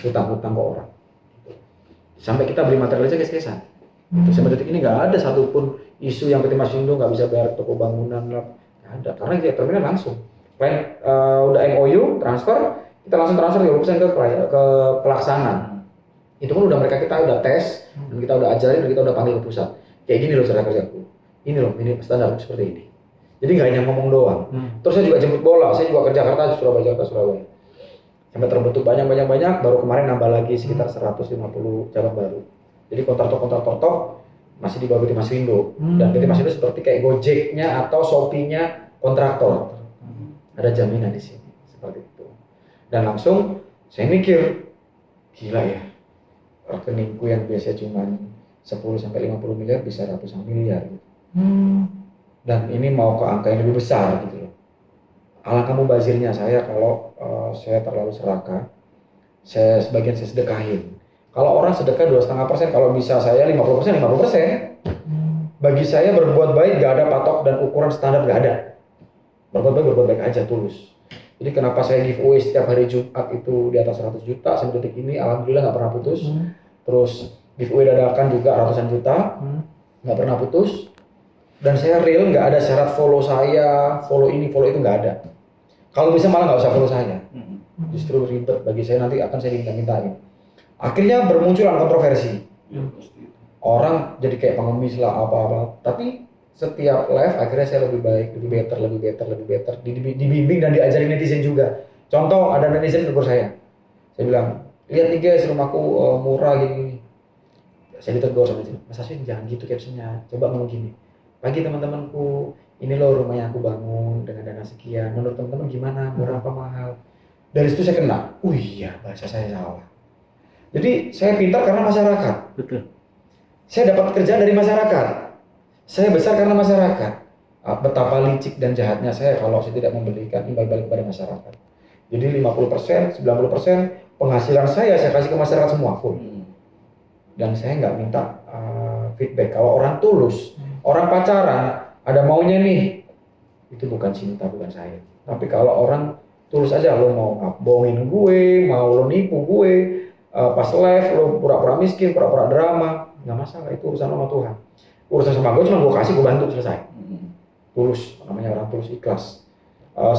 utang-utang ke orang. Sampai kita beli material aja kes-kesan. Sampai detik ini nggak ada satupun isu yang PT Masivindo nggak bisa bayar toko bangunan, nggak ada. Karena kita terminal langsung. Klien udah MOU transfer, kita langsung transfer 30% ke pelaksanaan. Itu pun kita udah tes, dan kita udah ajarin, dan kita udah panggil ke pusat. Kayak gini loh cara kerjaku. Ini loh, ini standar seperti ini. Jadi nggak hanya ngomong doang. Terus saya juga jemput bola, saya juga kerja Jakarta, Surabaya. Sampai terbentuk banyak, baru kemarin nambah lagi sekitar 150 cabang baru. Jadi kontraktor top masih di bawah PT Masivindo. Dan PT Masivindo seperti kayak Gojeknya atau Shopee-nya kontraktor. Ada jaminan di sini, seperti itu. Dan langsung saya mikir, gila ya, rekeningku yang biasa cuma 10-50 miliar bisa ratusan miliar gitu. Dan ini mau ke angka yang lebih besar gitu loh. Alangkah mubazirnya saya kalau saya terlalu serakah, sebagian saya sedekahin. Kalau orang sedekah 2,5%, kalau bisa saya 50%, 50%. Bagi saya berbuat baik gak ada patok dan ukuran standar, gak ada. Berbuat baik aja, tulus. Jadi kenapa saya giveaway setiap hari Jumat itu di atas 100 juta, sampai detik ini alhamdulillah gak pernah putus. Terus giveaway dadakan juga ratusan juta, gak pernah putus. Dan saya real, gak ada syarat follow saya, follow ini, follow itu, gak ada. Kalau bisa malah nggak usah follow saya, justru ribet bagi saya, nanti akan saya diminta-mintain. Akhirnya bermunculan kontroversi. Orang jadi kayak pengemis lah apa-apa. Tapi setiap live akhirnya saya lebih baik, lebih better. Dibimbing dan diajari netizen juga. Contoh ada netizen tegur saya bilang, lihat nih guys rumahku murah gini. Saya ditegur sama netizen, Mas Aswin jangan gitu captionnya, coba ngomong gini. Pagi teman-temanku, ini loh rumah yang aku bangun dengan dana sekian, menurut teman-teman gimana, murah apa mahal? Dari situ saya kena, iya bahasa saya salah. Jadi saya pintar karena masyarakat. Betul. Saya dapat kerjaan dari masyarakat. Saya besar karena masyarakat. Betapa licik dan jahatnya saya kalau saya tidak memberikan imbal balik kepada masyarakat. Jadi 50%, 90% penghasilan saya kasih ke masyarakat semua full. Dan saya nggak minta feedback. Kalau orang tulus, orang pacaran, ada maunya nih, itu bukan cinta, bukan saya. Tapi kalau orang tulus aja, lo mau bohongin gue, mau lo nipu gue, pas live lo pura-pura miskin, pura-pura drama, nggak masalah, itu urusan sama Tuhan. Urusan sama gue cuma gue kasih, gue bantu, selesai. Tulus, namanya orang tulus, ikhlas.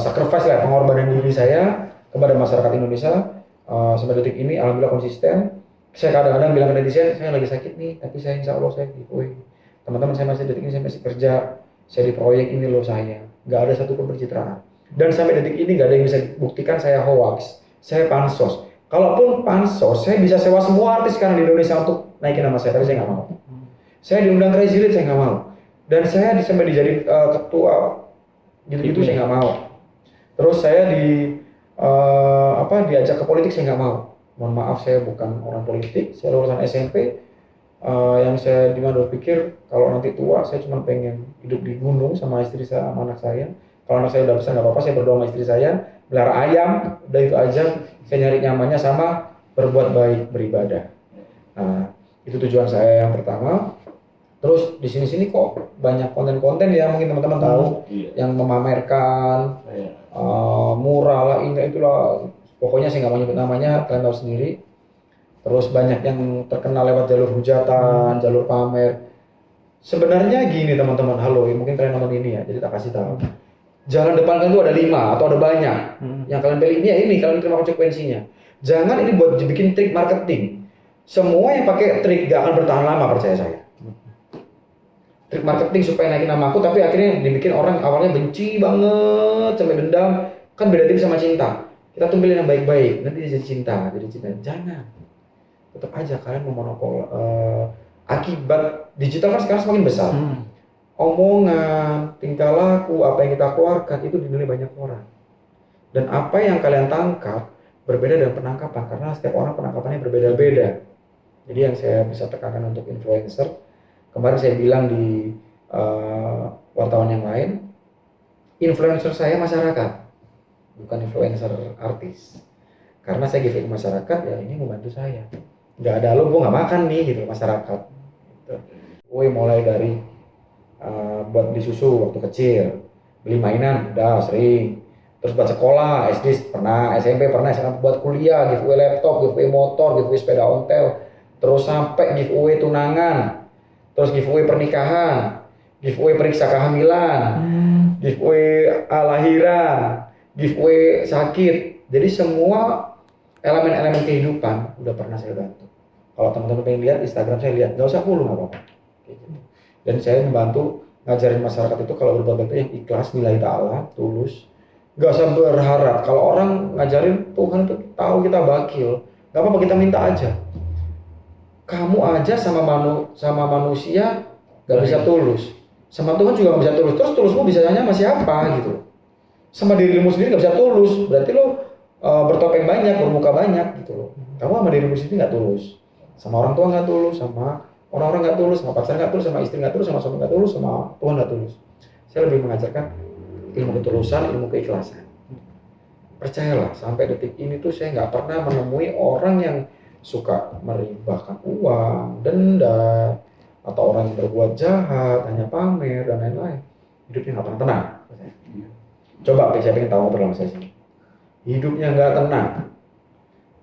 Sacrifice lah, pengorbanan diri saya kepada masyarakat Indonesia. Sampai detik ini alhamdulillah konsisten. Saya kadang-kadang bilang ke netizen, saya lagi sakit nih, tapi saya insya Allah saya giveaway. Teman-teman saya masih detik ini, saya masih kerja. Saya di proyek ini loh saya, nggak ada satupun pencitraan. Dan sampai detik ini nggak ada yang bisa buktikan saya hoax, saya pansos. Kalaupun pansos, saya bisa sewa semua artis sekarang di Indonesia untuk naikin nama saya, tapi saya nggak mau. Saya diundang Crazy Rich, saya nggak mau. Dan saya sampai dijadiin ketua, gitu-gitu saya nggak mau. Terus saya diajak ke politik, saya nggak mau. Mohon maaf, saya bukan orang politik, saya lulusan SMP. Yang saya dimana berpikir kalau nanti tua saya cuma pengen hidup di gunung sama istri saya sama anak saya, Kalau anak saya udah besar nggak apa-apa, saya berdoa sama istri saya, melihara ayam, udah itu aja. Saya nyari nyamannya sama berbuat baik, beribadah. Nah, itu tujuan saya yang pertama. Terus di sini-sini kok banyak konten-konten ya, mungkin teman-teman tahu yang memamerkan murah lah, ini itulah. Pokoknya saya nggak mau nyebut namanya, kalian tahu sendiri. Terus banyak yang terkenal lewat jalur hujatan, jalur pamer. Sebenarnya gini teman-teman, halo, mungkin kalian nonton ini ya, jadi tak kasih tahu. Jalan depan kalian itu ada 5 atau ada banyak. Yang kalian pilih ini ya ini, kalian terima konsekuensinya. Jangan ini buat dibikin trik marketing. Semua yang pakai trik gak akan bertahan lama, percaya saya. Trik marketing supaya naikin nama aku, tapi akhirnya dibikin orang awalnya benci banget sampai dendam. Kan beda tipis sama cinta. Kita tuh pilih yang baik-baik, nanti jadi cinta, Jangan. Tetap aja kalian memonopol. Akibat digital kan sekarang semakin besar. Omongan, tingkah laku, apa yang kita keluarkan itu dinilai banyak orang. Dan apa yang kalian tangkap berbeda dengan penangkapan, karena setiap orang penangkapannya berbeda-beda. Jadi yang saya bisa tekankan untuk influencer, kemarin saya bilang di wartawan yang lain, influencer saya masyarakat, bukan influencer artis. Karena saya giveaway ke masyarakat, ya ini membantu saya. Nggak ada lo, gue nggak makan nih gitu masyarakat. Gitu. Gue mulai dari buat beli susu waktu kecil, beli mainan udah sering, terus buat sekolah, SD pernah, SMP pernah, SMA buat kuliah, giveaway laptop, giveaway motor, giveaway sepeda ontel, terus sampai giveaway tunangan, terus giveaway pernikahan, giveaway periksa kehamilan, giveaway lahiran, giveaway sakit. Jadi semua elemen-elemen kehidupan udah pernah saya bantu. Kalau teman-teman pengen lihat Instagram saya, lihat, nggak usah follow, nggak apa-apa. Dan saya membantu ngajarin masyarakat itu kalau berbuat baik itu yang ikhlas, lillahi ta'ala, tulus. Nggak usah berharap. Kalau orang ngajarin Tuhan tuh tahu kita bakil, nggak apa-apa, kita minta aja. Kamu aja sama manusia nggak bisa tulus, sama Tuhan juga nggak bisa tulus. Terus tulusmu bisanya sama siapa gitu? Sama dirimu sendiri nggak bisa tulus, berarti lo bertopeng banyak, bermuka banyak gitu loh. Kamu sama dirimu sendiri nggak tulus, sama orang tua nggak tulus, sama orang-orang nggak tulus, sama pacar nggak tulus, sama istri nggak tulus, sama suami nggak tulus, sama Tuhan nggak tulus. Saya lebih mengajarkan ilmu ketulusan, ilmu keikhlasan. Percayalah, sampai detik ini tuh saya nggak pernah menemui orang yang suka meribahkan uang, denda, atau orang yang berbuat jahat, hanya pamer dan lain-lain. Hidupnya nggak pernah tenang. Coba, saya pengen tahu ngobrol sama saya sini. Hidupnya nggak tenang.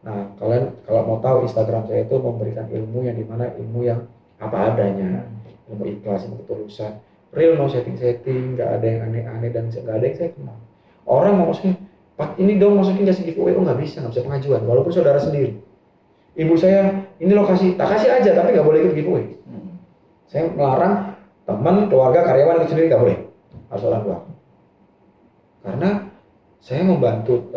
Nah, kalian kalau mau tahu Instagram saya itu memberikan ilmu yang dimana ilmu yang apa adanya, ilmu ikhlas, ilmu ketulusan, real, no setting-setting, nggak ada yang aneh-aneh dan nggak ada yang saya kenal. Orang mau masukin, Pak ini dong masukin kasih giveaway, nggak bisa pengajuan, walaupun saudara sendiri. Ibu saya, ini lokasi, tak kasih aja, tapi nggak boleh ikut giveaway. Saya melarang teman, keluarga, karyawan itu sendiri nggak boleh, harus orang tua. Karena saya membantu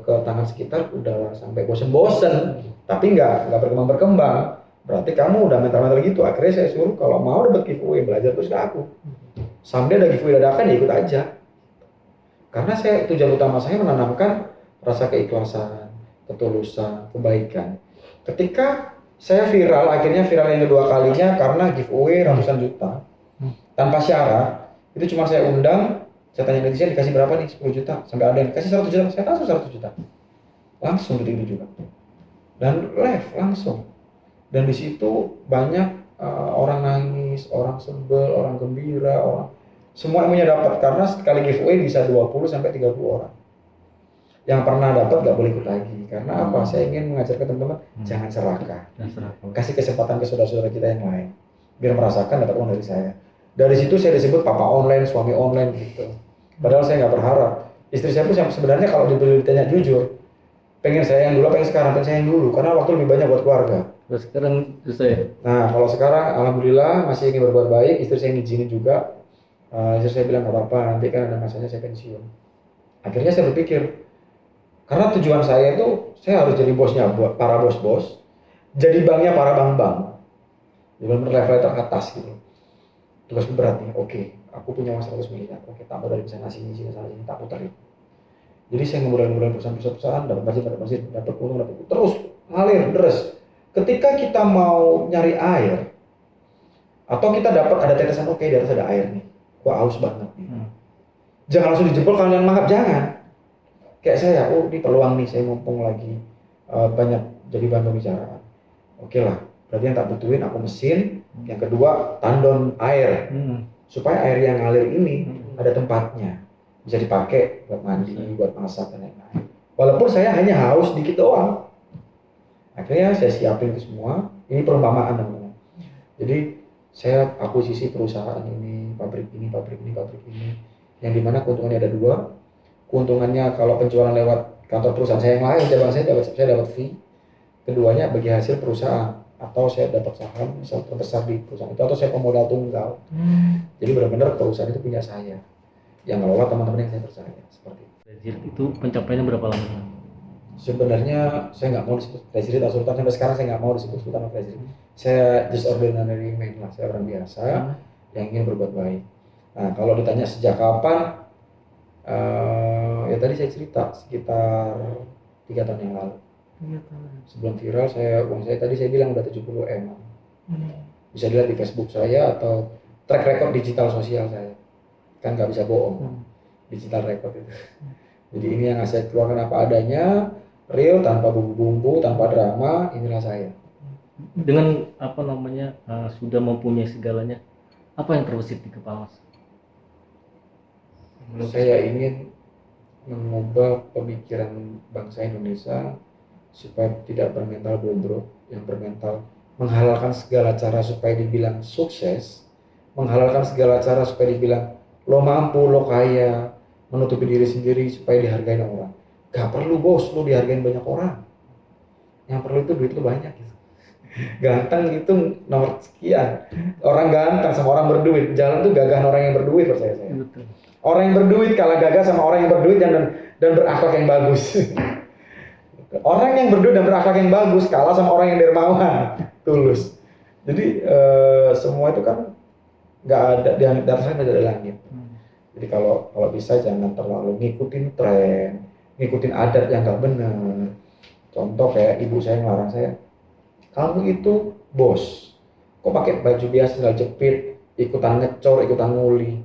ke tangan sekitar udah sampai bosen-bosen, tapi nggak berkembang. Berarti kamu udah mental-mental gitu. Akhirnya saya suruh kalau mau dapat giveaway, belajar terus ke aku. Sampai ada giveaway dadakan ya ikut aja. Karena tujuan utama saya menanamkan rasa keikhlasan, ketulusan, kebaikan. Ketika saya viral, akhirnya viral yang kedua kalinya karena giveaway ratusan juta tanpa syarat. Itu cuma saya undang. Saya tanya netizen dikasih berapa nih, 10 juta, sampai ada yang kasih 100 juta, saya kasih 100 juta. Langsung detik itu juga. Dan live langsung. Dan di situ banyak orang nangis, orang sebel, orang gembira, semua ilmunya dapat karena sekali giveaway bisa 20 sampai 30 orang. Yang pernah dapat nggak boleh ikut lagi. Karena apa? Saya ingin mengajarkan teman-teman jangan serakah. Kasih kesempatan ke saudara-saudara kita yang lain biar merasakan dapat uang dari saya. Dari situ saya disebut papa online, suami online gitu. Padahal saya nggak berharap. Istri saya pun sebenarnya kalau ditanya jujur, pengen saya yang dulu, pengen sekarang, pengen saya yang dulu. Karena waktu lebih banyak buat keluarga. Terus sekarang saya. Nah kalau sekarang, alhamdulillah masih ingin berbuat baik. Istri saya ngizinin juga. Istri saya bilang nggak apa-apa, nanti kan ada masanya saya pensiun. Akhirnya saya berpikir, karena tujuan saya itu, saya harus jadi bosnya para bos-bos, jadi banknya para bank-bank. Jadi level teratas gitu. Tugasku berat nih, oke. Aku punya uang 100 miliar, oke, tambah dari misalnya sini, tak puterin. Jadi saya ngobrol-ngobrol perusahaan-perusahaan, dapat masjid, dapat untung, terus ngalir, deres. Ketika kita mau nyari air, atau kita dapat ada tetesan, oke, di atas ada air nih, gua haus banget nih. Jangan langsung dijebol kalian mangap, jangan. Kayak saya, oh ini peluang nih, saya mumpung lagi banyak jadi bahan pembicaraan. Oke lah, berarti yang tak butuhin aku mesin. Yang kedua, tandon air. Supaya air yang ngalir ini ada tempatnya. Bisa dipakai buat mandi, buat masak, dan lain-lain. Walaupun saya hanya haus dikit doang. Akhirnya saya siapin itu semua. Ini perumpamaan namanya. Jadi saya akuisisi perusahaan ini, pabrik ini, pabrik ini, pabrik ini. Yang dimana keuntungannya ada dua. Keuntungannya kalau penjualan lewat kantor perusahaan saya yang lain, cabang saya dapat fee. Keduanya bagi hasil perusahaan, atau saya dapat saham misal terbesar di perusahaan itu, atau saya pemodal tunggal. Jadi benar-benar perusahaan itu punya saya, yang ngelola teman-teman yang saya percaya, seperti itu. Treasury itu pencapaiannya berapa lama? Sebenarnya saya nggak mau disebut treasury atau sultan, sampai sekarang saya nggak mau disebut sultan atau treasury. Saya just ordinary man lah, saya orang biasa yang ingin berbuat baik. Nah, kalau ditanya sejak kapan, ya tadi saya cerita sekitar 3 tahun yang lalu. Sebelum viral, uang saya tadi saya bilang udah 70 M. Bisa dilihat di Facebook saya atau track record digital sosial saya. Kan nggak bisa bohong, digital record itu. Jadi ini yang saya keluarkan apa adanya, real, tanpa bumbu-bumbu, tanpa drama, inilah saya. Dengan apa namanya sudah mempunyai segalanya, apa yang terbesit di kepala Mas? Saya ingin mengubah pemikiran bangsa Indonesia supaya tidak bermental bobrok, yang bermental menghalalkan segala cara supaya dibilang sukses, menghalalkan segala cara supaya dibilang lo mampu, lo kaya, menutupi diri sendiri supaya dihargain orang. Gak perlu bos, lo dihargain banyak orang. Yang perlu itu duit lo banyak gitu. Ganteng itu nomor sekian. Orang ganteng sama orang berduit, jalan tuh gagah orang yang berduit, percaya saya. Betul. Orang yang berduit kalah gagah sama orang yang berduit dan berakhlak yang bagus. Orang yang berduit dan berakhlak yang bagus kalah sama orang yang dermawan, tulus. Jadi semua itu kan nggak ada, di atasnya nggak ada langit. Jadi kalau bisa jangan terlalu ngikutin tren, ngikutin adat yang nggak benar. Contoh kayak ibu saya ngelarang saya, kamu itu bos, kok pakai baju biasa nggak jepit, ikutan ngecor, ikutan nguli,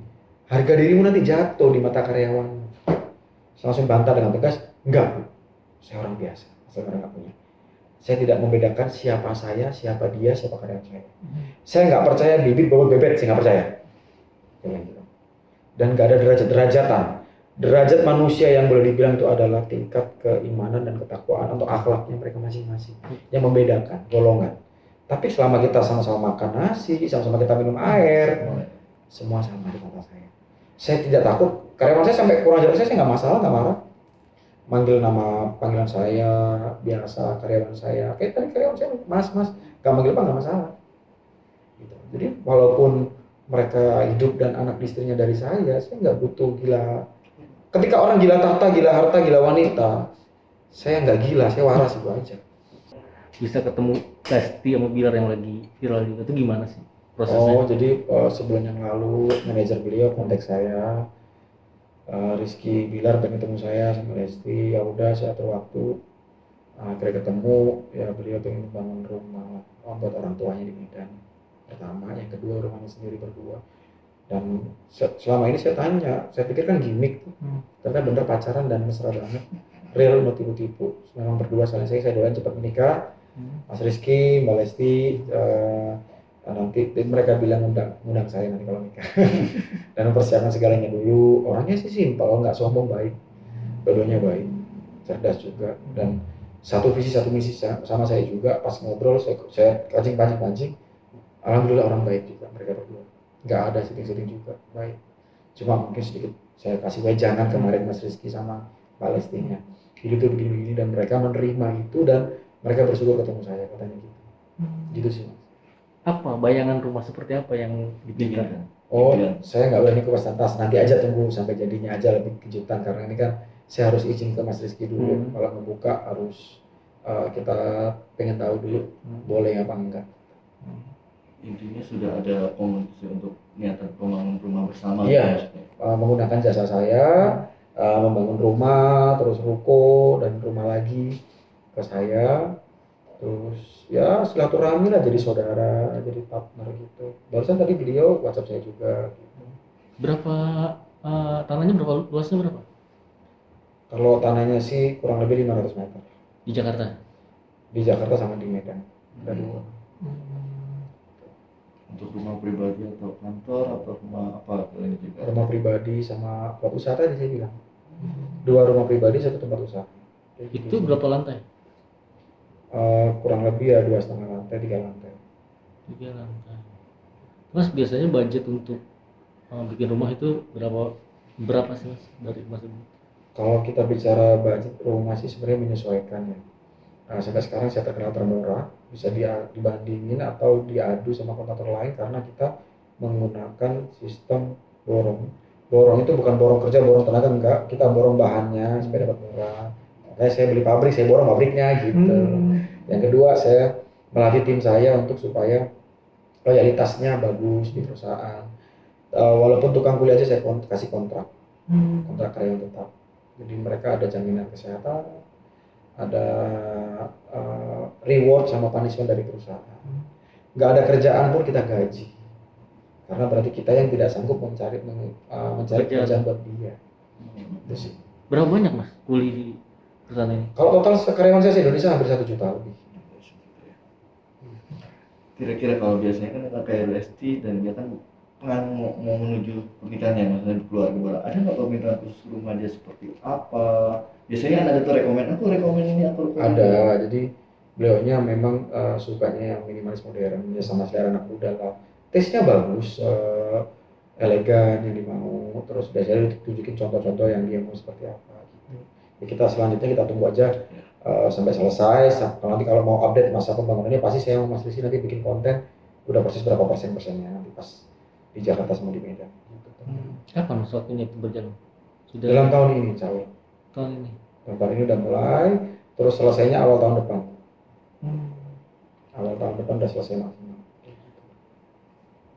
harga dirimu nanti jatuh di mata karyawan. Saya langsung bantah dengan tegas, enggak, saya orang biasa, saya orang nggak punya. Saya tidak membedakan siapa saya, siapa dia, siapa karyawan saya. Saya nggak percaya bibit bawa bebet, saya nggak percaya. Dan nggak ada derajat-derajatan. Derajat manusia yang boleh dibilang itu adalah tingkat keimanan dan ketakwaan atau akhlaknya mereka masing-masing yang membedakan golongan. Tapi selama kita sama-sama makan nasi, sama-sama kita minum air, semua sama di mata saya. Saya tidak takut, karyawan saya sampai kurang ajar saya nggak masalah, nggak marah. Manggil nama panggilan saya biasa, karyawan saya. Kayak tadi karyawan saya, mas, nggak manggil apa nggak masalah. Gitu. Jadi walaupun mereka hidup dan anak istrinya dari saya nggak butuh gila. Ketika orang gila tahta, gila harta, gila wanita, saya nggak gila, saya waras itu aja. Bisa ketemu Lesti sama Bilar yang lagi viral juga, itu gimana sih prosesnya? Oh, jadi sebulan yang lalu manajer beliau kontak saya, Rizky Bilar pengen ketemu saya sama Lesti. Ya udah, saya atur waktu. Akhirnya ketemu, ya beliau pengen bangun rumah buat orang tuanya di Medan. Pertama, yang kedua rumahnya sendiri berdua. Dan selama ini saya tanya, saya pikir kan gimmick, ternyata bener pacaran dan mesra banget, real, mau tipu-tipu. Memang berdua saling saya doain cepat menikah. Mas Rizky, Mbak Lesti, nanti mereka bilang undang saya nanti kalau nikah. Dan mempersiapkan segalanya dulu. Orangnya sih simpel, nggak sombong, baik, dua-duanya baik, cerdas juga, dan satu visi satu misi sama saya juga. Pas ngobrol saya pancing, alhamdulillah orang baik juga mereka berdua. Nggak ada setting juga, baik. Cuma mungkin sedikit saya kasih wejangan kemarin Mas Rizky sama Mbak Lestinya. Hidup tuh begini-begini, dan mereka menerima itu dan mereka bersyukur ketemu saya, katanya gitu. Gitu sih. Apa bayangan rumah seperti apa yang dipikirkan? Oh, saya nggak berani kupas tuntas. Nanti aja tunggu sampai jadinya aja, lebih kejutan, karena ini kan saya harus izin ke Mas Rizky dulu. Kalau membuka harus kita pengen tahu dulu boleh apa enggak. Intinya sudah ada komunikasi untuk niatan pembangun rumah bersama. Iya, menggunakan jasa saya, membangun rumah, terus ruko dan rumah lagi ke saya, terus ya silaturahmi lah, jadi saudara, jadi partner gitu. Barusan tadi beliau WhatsApp saya juga. Gitu. Berapa Tanahnya berapa, luasnya berapa Kalau tanahnya sih kurang lebih 500 meter. di Jakarta? Di Jakarta sama di Medan. Ada dua. Untuk rumah pribadi atau kantor atau rumah apa ini juga? Rumah pribadi sama tempat usaha tadi saya bilang. 2 rumah pribadi, 1 tempat usaha. Kayak Itu gitu. berapa lantai? Kurang lebih ya 2,5 lantai, 3 lantai. 3 lantai. Mas biasanya budget untuk bikin rumah itu berapa sih mas dari mas? Kalau kita bicara budget rumah sih sebenarnya menyesuaikan ya. Nah, sampai sekarang saya terkenal termurah, bisa dibandingin atau diadu sama kontraktor lain karena kita menggunakan sistem borong. Borong itu bukan borong kerja, borong tenaga enggak, kita borong bahannya supaya dapat murah. Makanya saya beli pabrik, saya borong pabriknya gitu. Yang kedua, saya melatih tim saya untuk supaya loyalitasnya bagus di perusahaan. Walaupun tukang kuliah aja saya kasih kontrak karyawan tetap. Jadi mereka ada jaminan kesehatan, ada reward sama punishment dari perusahaan. Nggak ada kerjaan pun kita gaji, karena berarti kita yang tidak sanggup mencari kerjaan buat dia. Itu sih. Berapa banyak mas kuli di perusahaan ini? Kalau total karyawan saya Indonesia hampir 1 juta lebih. Kira-kira kalau biasanya kan kita kayak resti dan dia kan mau menuju pernikahannya, maksudnya keluarga baru. Ada nggak permintaan khusus rumah dia seperti apa? Biasanya kan ada tuh aku rekomen ini, aku rekomen Ada, ini. jadi beliaunya memang sukanya yang minimalis modern, ya sama selera anak muda lah. Tesnya bagus, elegan yang dimau, terus biasanya ditunjukin contoh-contoh yang dia mau seperti apa gitu. Ya, kita selanjutnya kita tunggu aja sampai selesai. Nanti kalau mau update masa pembangunannya pasti saya sama Mas Rizky nanti bikin konten udah persis berapa persennya nanti pas di Jakarta sama di Medan. Gitu. Kapan mas waktunya itu berjalan? Sudah Dalam tahun ini, insya Allah. tahun ini. Dalam tahun ini udah mulai, terus selesainya awal tahun depan. Awal tahun depan udah selesai maksimal.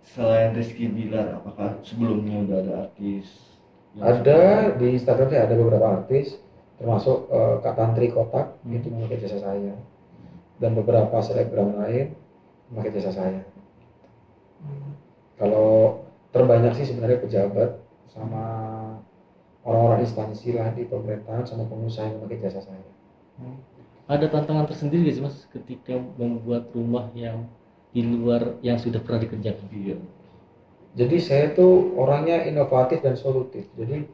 Selain Rizky Bilar, apakah sebelumnya udah ada artis? Ada di Instagram saya ada beberapa artis, termasuk Kak Tantri Kotak itu memakai jasa saya, dan beberapa selebgram lain memakai jasa saya. Kalau terbanyak sih sebenarnya pejabat sama orang-orang instansi lah di pemerintahan sama pengusaha yang memakai jasa saya. Ada tantangan tersendiri gak sih mas ketika membuat rumah yang di luar yang sudah pernah dikerjakan? Iya. Jadi saya tuh orangnya inovatif dan solutif. Jadi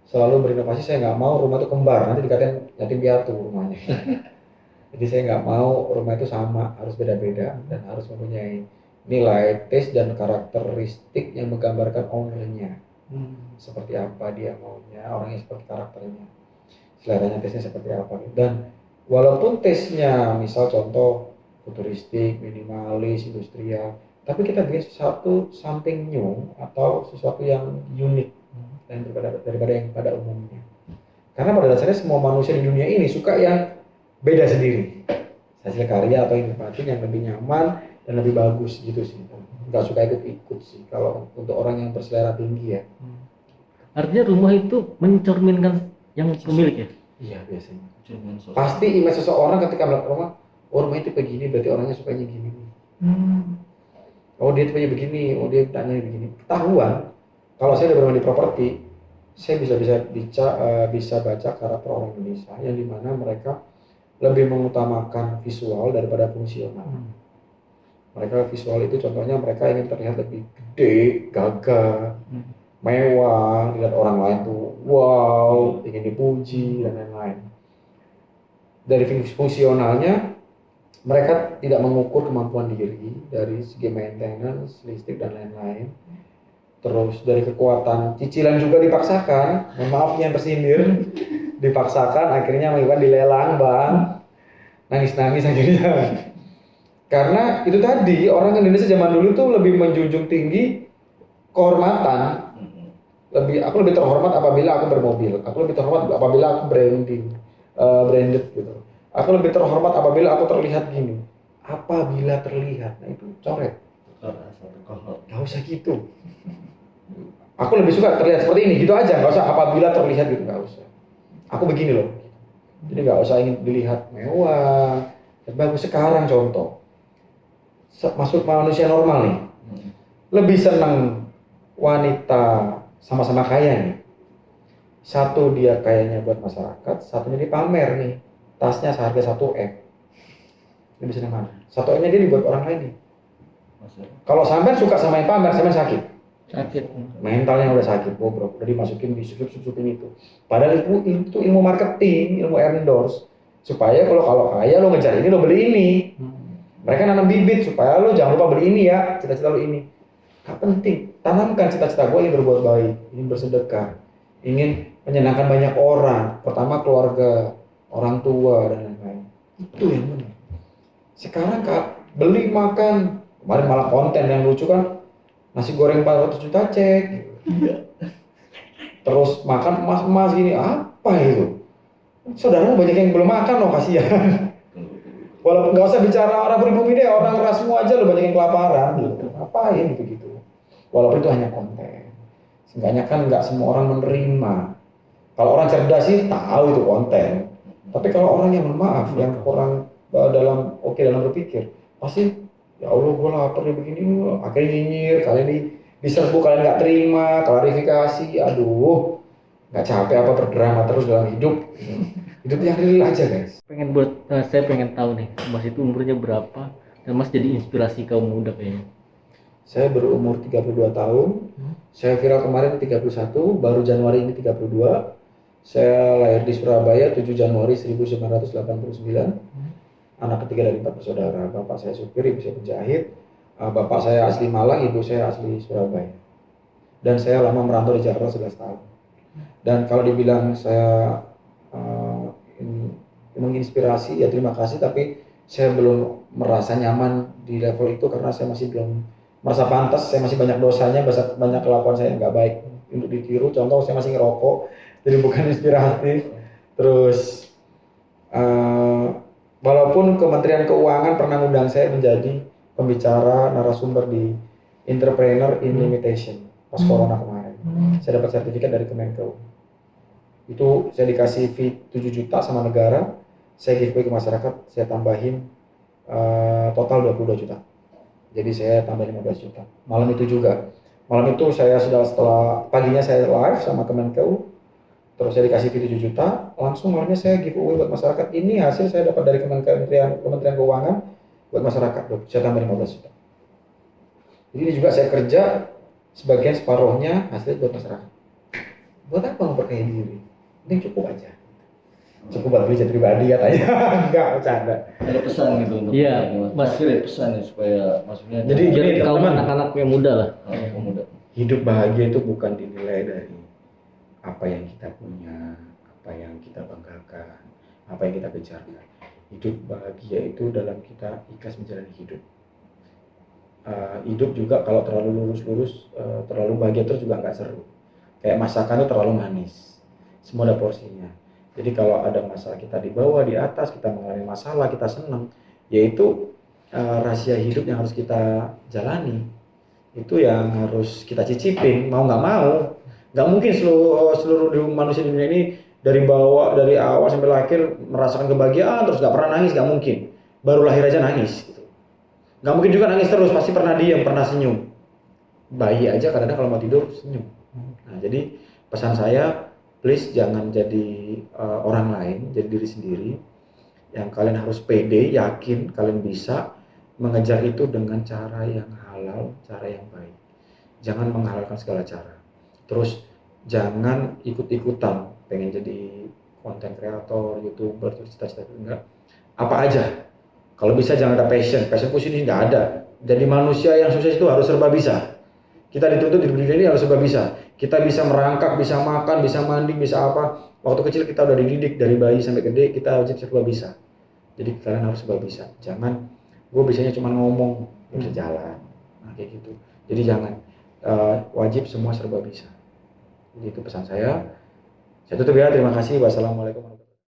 selalu berinovasi. Saya nggak mau rumah itu kembar, nanti dikatain yatim piatu rumahnya. Jadi saya nggak mau rumah itu sama, harus beda-beda dan harus mempunyai nilai, taste dan karakteristik yang menggambarkan ownernya. Seperti apa dia maunya, orangnya seperti karakternya, seleranya, taste-nya seperti apa. Dan walaupun taste-nya misal contoh futuristik, minimalis, industrial, tapi kita bikin sesuatu something new atau sesuatu yang unik dan daripada yang pada umumnya. Karena pada dasarnya semua manusia di dunia ini suka yang beda sendiri, hasil karya atau inovatif yang lebih nyaman dan lebih bagus gitu sih. Nggak suka ikut-ikut sih kalau untuk orang yang berselera tinggi ya. Artinya rumah itu mencerminkan yang pemilik ya? Iya biasanya. Jangan sok. Pasti image seseorang ketika melihat rumah, oh rumah itu begini berarti orangnya sukanya gini. Oh dia tipenya begini, oh dia tanya begini. Ketahuan. Kalau saya udah bermain di properti, saya bisa baca karakter orang Indonesia yang dimana mereka lebih mengutamakan visual daripada fungsional. Mereka visual itu contohnya mereka ingin terlihat lebih gede, gagah, mewah, lihat orang lain tuh wow, ingin dipuji dan lain-lain. Dari fungsionalnya mereka tidak mengukur kemampuan diri dari segi maintenance, listrik dan lain-lain. Terus dari kekuatan cicilan juga dipaksakan, mohon maaf yang tersindir, dipaksakan akhirnya mengikuti dilelang bang, nangis-nangis akhirnya. Karena itu tadi orang Indonesia zaman dulu tuh lebih menjunjung tinggi kehormatan. Aku lebih terhormat apabila aku bermobil, aku lebih terhormat apabila aku branded gitu. Aku lebih terhormat apabila aku terlihat gini. Apabila terlihat, nah itu coret. Gak usah gitu. Aku lebih suka terlihat seperti ini, gitu aja. Gak usah apabila terlihat gitu, gak usah. Aku begini loh. Jadi gak usah ingin dilihat mewah. Bagus sekarang contoh. Masuk manusia normal nih. Lebih senang wanita sama-sama kaya nih. Satu dia kayaknya buat masyarakat, satunya dia pamer nih. Tasnya seharga 1 M. Ini bisa mana? 1 M-nya dia dibuat orang lain nih. Kalau sampean suka sama yang pamer, sampean sakit. Sakit. Mentalnya udah sakit, bobrok. Udah dimasukin, disusup-susupin itu. Padahal itu ilmu marketing, ilmu endorse. Supaya kalau kaya lo ngejar ini, lo beli ini. Mereka nanam bibit supaya lo jangan lupa beli ini ya, cita-cita lo ini. Gak penting, tanamkan cita-cita gue ingin berbuat baik, ingin bersedekah, ingin menyenangkan banyak orang, pertama keluarga, orang tua dan lain-lain. Itu yang benar. Sekarang beli makan, kemarin malah konten yang lucu kan, nasi goreng 400 juta cek, terus makan emas-emas gini, apa itu? Saudara banyak yang belum makan loh, kasihan. Walaupun nggak usah bicara orang pribumi deh, orang rasmu aja lo banyak yang kelaparan gitu. Ngapain gitu? Walaupun itu hanya konten. Seenggaknya kan nggak semua orang menerima. Kalau orang cerdas sih tahu itu konten. Tapi kalau orang yang maaf, yang kurang dalam berpikir, pasti ya Allah gue lapar nih begini, akhirnya nyinyir, kalian diserbu, kalian nggak terima, klarifikasi, aduh, nggak capek apa berdrama terus dalam hidup. Hidup yang real aja guys. Saya pengen tahu nih, Mas itu umurnya berapa dan Mas jadi inspirasi kaum muda kayaknya. Saya berumur 32 tahun. Saya viral kemarin 31, baru Januari ini 32. Saya lahir di Surabaya 7 Januari 1989. Anak ketiga dari 4 bersaudara. Bapak saya supir, ibu saya penjahit. Bapak saya asli Malang, ibu saya asli Surabaya. Dan saya lama merantau di Jakarta 11 tahun. Dan kalau dibilang saya menginspirasi, ya terima kasih, tapi saya belum merasa nyaman di level itu karena saya masih belum merasa pantas, saya masih banyak dosanya, banyak kelakuan saya yang nggak baik untuk ditiru. Contoh saya masih ngerokok, jadi bukan inspiratif. Terus walaupun Kementerian Keuangan pernah undang saya menjadi pembicara narasumber di Entrepreneur in Limitation pas Corona kemarin, saya dapat sertifikat dari Kemenkeu. Itu saya dikasih fee 7 juta sama negara, saya giveaway ke masyarakat, saya tambahin total 22 juta. Jadi saya tambah 15 juta. Malam itu juga. Malam itu saya setelah paginya saya live sama Kemenkeu, terus saya dikasih fee 7 juta, langsung malamnya saya giveaway buat masyarakat. Ini hasil saya dapat dari Kementerian Keuangan buat masyarakat, saya tambah 15 juta. Jadi ini juga saya kerja sebagian separuhnya hasil buat masyarakat. Buat apa memperkaya diri? Ini cukup aja. Cukup buat beli pribadi katanya. Enggak, bercanda. Ada pesan gitu untuk Mas. ada pesan ya supaya maksudnya Jadi gini kaum teman-teman, anak-anak yang muda lah. pemuda. hidup bahagia itu bukan dinilai dari apa yang kita punya, apa yang kita banggakan, apa yang kita kejarkan. Hidup bahagia itu dalam kita ikhlas menjalani hidup. Hidup juga kalau terlalu lurus-lurus, terlalu bahagia terus juga nggak seru. Kayak masakan itu terlalu manis, semua ada porsinya. Jadi kalau ada masalah kita di bawah, di atas, kita mengalami masalah, kita senang, yaitu rahasia hidup yang harus kita jalani. Itu yang harus kita cicipin, mau nggak mau. Nggak mungkin seluruh manusia di dunia ini dari awal sampai akhir merasakan kebahagiaan terus nggak pernah nangis, nggak mungkin. Baru lahir aja nangis. Gitu. Nggak mungkin juga nangis terus, pasti pernah diam, pernah senyum. Bayi aja kadang-kadang kalau mau tidur senyum. Nah, jadi pesan saya, please jangan jadi orang lain, jadi diri sendiri. Yang kalian harus pede, yakin kalian bisa mengejar itu dengan cara yang halal, cara yang baik. Jangan menghalalkan segala cara. Terus jangan ikut-ikutan pengen jadi konten kreator, YouTuber, cita-cita enggak. Apa aja. Kalau bisa jangan ada passion. Passionku sini enggak ada. Jadi manusia yang sukses itu harus serba bisa. Kita dituntut di dunia ini harus serba bisa. Kita bisa merangkak, bisa makan, bisa mandi, bisa apa. Waktu kecil kita udah dididik dari bayi sampai gede, kita wajib serba bisa. Jadi kalian harus serba bisa. Jangan gue bisanya cuma ngomong, bisa jalan. Nah, kayak gitu. Jadi jangan, wajib semua serba bisa. Jadi itu pesan saya. Saya tutup ya, terima kasih. Wassalamualaikum warahmatullahi wabarakatuh.